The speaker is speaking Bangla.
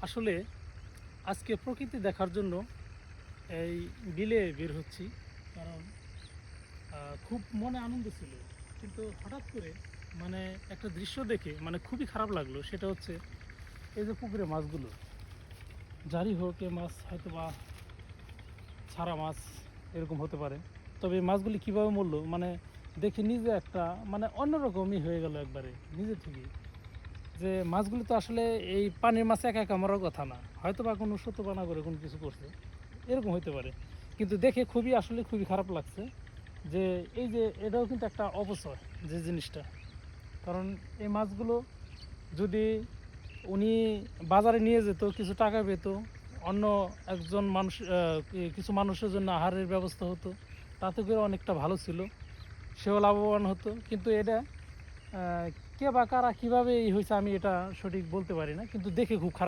আসলে আজকে প্রকৃতি দেখার জন্য এই বিলে বের হচ্ছি। কারণ খুব মনে আনন্দ ছিল, কিন্তু হঠাৎ করে মানে একটা দৃশ্য দেখে মানে খুবই খারাপ লাগলো। সেটা হচ্ছে এই যে পুকুরে মাছগুলো, যারই হোক এ মাছ হয়তো বা ছাড়া মাছ এরকম হতে পারে। তবে এই মাছগুলি কীভাবে মরলো মানে দেখে নিজে একটা মানে অন্যরকমই হয়ে গেল একবারে নিজে থেকেই। যে মাছগুলি তো আসলে এই পানির মাছ একা একা মরার কথা না, হয়তো বা কোনো সত্যবানা করে কোনো কিছু করছে, এরকম হতে পারে। কিন্তু দেখে খুবই আসলে খুবই খারাপ লাগছে যে এই যে এটাও কিন্তু একটা অপচয় যে জিনিসটা। কারণ এই মাছগুলো যদি উনি বাজারে নিয়ে যেত, কিছু টাকা পেত, অন্য একজন মানুষ কিছু মানুষের জন্য আহারের ব্যবস্থা হতো, তাতে করে অনেকটা ভালো ছিল, সেও লাভবান হতো। কিন্তু এটা কে বা কারা কীভাবে এই হয়েছে আমি এটা সঠিক বলতে পারি না, কিন্তু দেখে খুব খারাপ